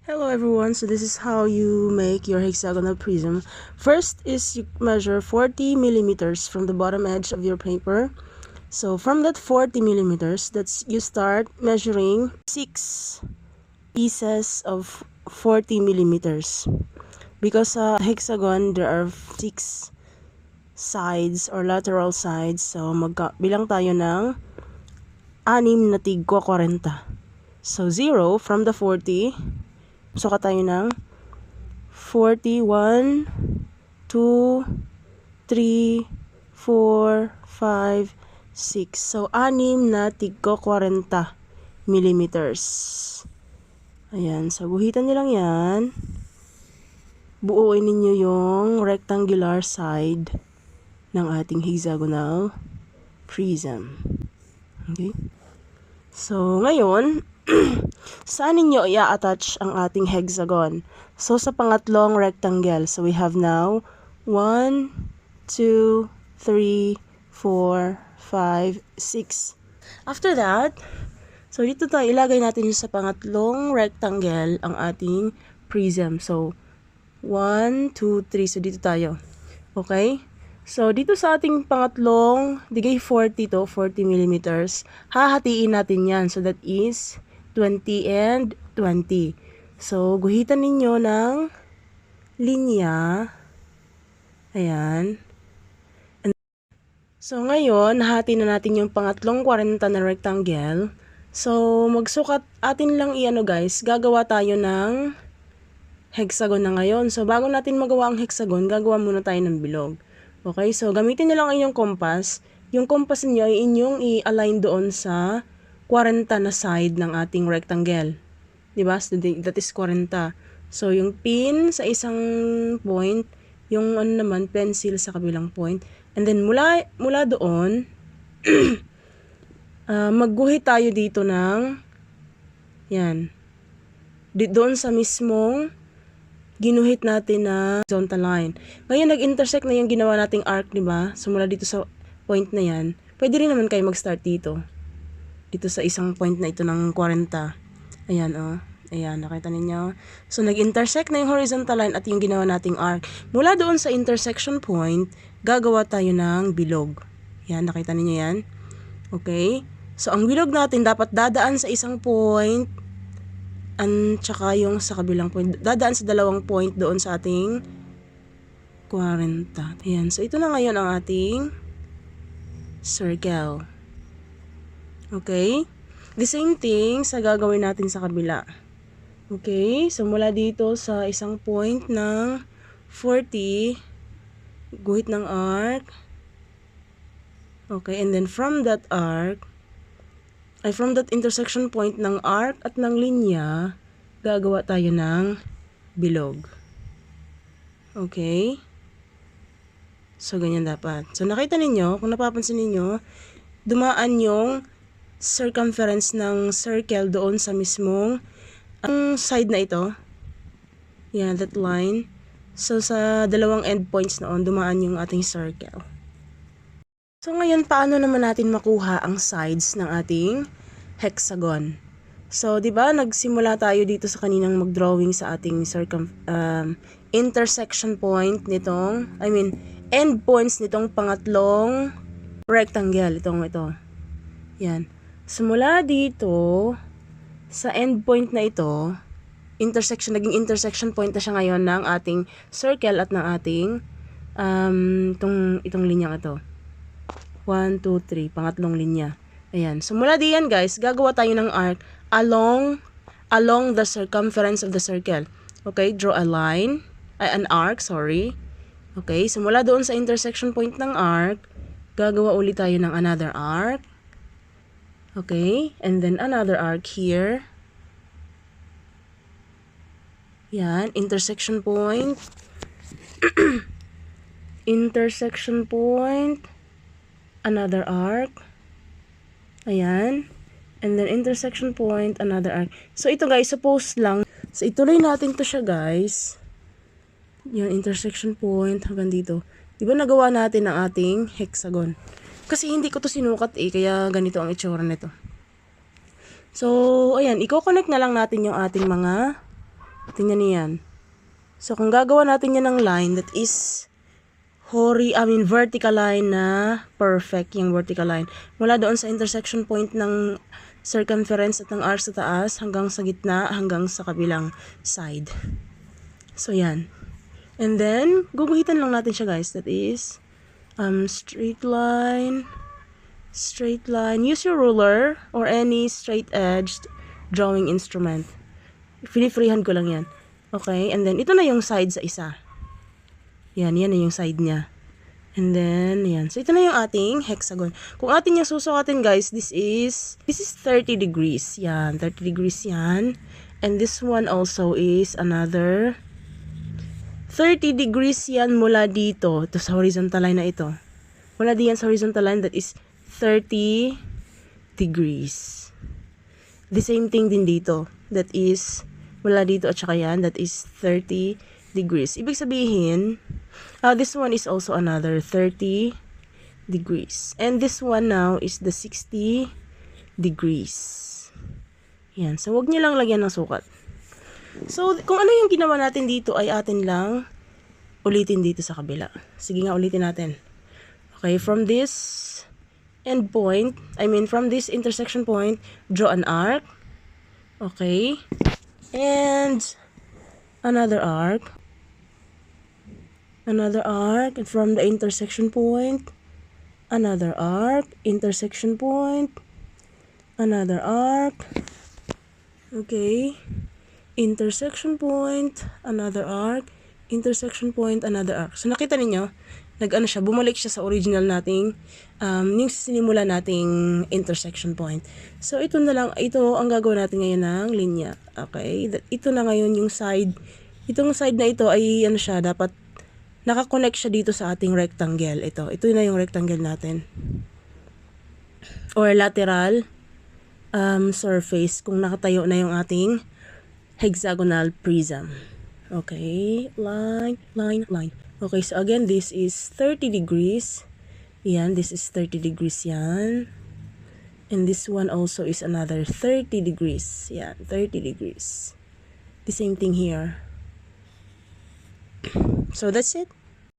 Hello everyone, so this is how you make your hexagonal prism. First is you measure 40 millimeters from the bottom edge of your paper. So from that 40 millimeters, you start measuring 6 pieces of 40 millimeters. Because sa hexagon, there are 6 sides or lateral sides. So bilang tayo ng 6 na tigwa 40. So 0 from the 40. Sukat tayo ng 41, 2, 3, 4, 5, 6. So, 6 na tigko 40 millimeters. Ayan. So, guhitan nyo lang yan. Buuin ninyo yung rectangular side ng ating hexagonal prism. Okay? So, ngayon, saan ninyo i-attach ang ating hexagon? So, sa pangatlong rectangle. So, we have now 1, 2, 3, 4, 5, 6. After that, so dito tayo, ilagay natin sa pangatlong rectangle ang ating prism. So, 1, 2, 3. So, dito tayo. Okay? So, dito sa ating pangatlong, digay 40 to, 40 millimeters, hahatiin natin yan. So, that is 20 and 20. So, guhitan ninyo ng linya. Ayan. So, ngayon, nahati na natin yung pangatlong 40 na rectangle. So, magsukat, atin lang guys, gagawa tayo ng hexagon na ngayon. So, bago natin magawa ang hexagon, gagawa muna tayo ng bilog. Okay, so gamitin nyo lang ang inyong compass. Yung compass niyo ay inyong i-align doon sa 40 na side ng ating rectangle. Diba? So, that is 40. So, yung pin sa isang point, yung naman, pencil sa kabilang point. And then, mula doon, magguhit tayo dito ng, yan, doon sa mismong ginuhit natin na horizontal line. Ngayon, nag-intersect na yung ginawa nating arc, di ba? So, mula dito sa point na yan, pwede rin naman kayo mag-start dito. Dito sa isang point na ito ng 40. Ayan, oh. Ayan, nakita ninyo. So, nag-intersect na yung horizontal line at yung ginawa nating arc. Mula doon sa intersection point, gagawa tayo ng bilog. Ayan, nakita ninyo yan? Okay? So, ang bilog natin dapat dadaan sa isang point tsaka yung sa kabilang point. Dadaan sa dalawang point doon sa ating 40. Ayan. So, ito na ngayon ang ating circle. Okay? The same thing sa gagawin natin sa kabila. Okay? So, mula dito sa isang point ng 40, guhit ng arc. Okay? And then, from that arc, from that intersection point ng arc at ng linya, gagawa tayo ng bilog. Okay? So, ganyan dapat. So, nakita ninyo, kung napapansin ninyo, dumaan yung circumference ng circle doon sa mismong ang side na ito. Yan, that line. So, sa dalawang endpoints noon, dumaan yung ating circle. So, ngayon, paano naman natin makuha ang sides ng ating hexagon? So, di ba, nagsimula tayo dito sa kaninang mag-drawing sa ating intersection point nitong, end points nitong pangatlong rectangle. Ito. Yan. Simula dito, sa end point na ito, naging intersection point na siya ngayon ng ating circle at ng ating, itong linyang ito. 1, 2, 3, pangatlong linya. Ayan. So, mula diyan guys, gagawa tayo ng arc along the circumference of the circle. Okay, draw a line, an arc, sorry. Okay, so mula doon sa intersection point ng arc, gagawa ulit tayo ng another arc. Okay, and then another arc here. Yan, intersection point. Intersection point. Another arc. Ayan. And then intersection point, another arc. So ito guys, suppose lang. So ituloy natin to siya guys. Yung intersection point hanggang dito. Diba nagawa natin ang ating hexagon? Kasi hindi ko to sinukat kaya ganito ang itsura nito. So, ayan, i-connect na lang natin yung ating mga Tingnan niyo yan. So, kung gagawa natin yan ng line that is vertical line na perfect yung vertical line. Mula doon sa intersection point ng circumference at ng arc sa taas hanggang sa gitna, hanggang sa kabilang side. So, yan. And then, guguhitan lang natin siya guys. That is, straight line. Use your ruler or any straight-edged drawing instrument. Freehand ko lang yan. Okay, and then, ito na yung side sa isa. Yan na yung side niya. And then, yan. So, ito na yung ating hexagon. Kung atin yung susukatin, guys, this is 30 degrees. Yan, 30 degrees yan. And this one also is another 30 degrees yan mula dito. Ito sa horizontal line na ito. Mula diyan sa horizontal line, that is 30 degrees. The same thing din dito. That is, mula dito at saka yan, that is 30 degrees. Ibig sabihin, this one is also another 30 degrees. And this one now is the 60 degrees. Yan. So, wag niyo lang lagyan ng sukat. So, kung ano yung ginawa natin dito ay atin lang ulitin dito sa kabila. Sige nga, ulitin natin. Okay, from this end point, from this intersection point, draw an arc. Okay. And another arc. Another arc, and from the intersection point, another arc, intersection point, another arc, okay, intersection point, another arc, intersection point, another arc. So, nakita ninyo, bumalik siya sa original nating, yung sinimula nating intersection point. So, ito ang gagawin natin ngayon ng linya. Okay, ito na ngayon yung side, itong side na ito ay, dapat, nakakonect siya dito sa ating rectangle. Ito na yung rectangle natin. Or lateral surface kung nakatayo na yung ating hexagonal prism. Okay, line. Okay, so again, this is 30 degrees. Yan, this is 30 degrees yan. And this one also is another 30 degrees. Yan, 30 degrees. The same thing here. So that's it.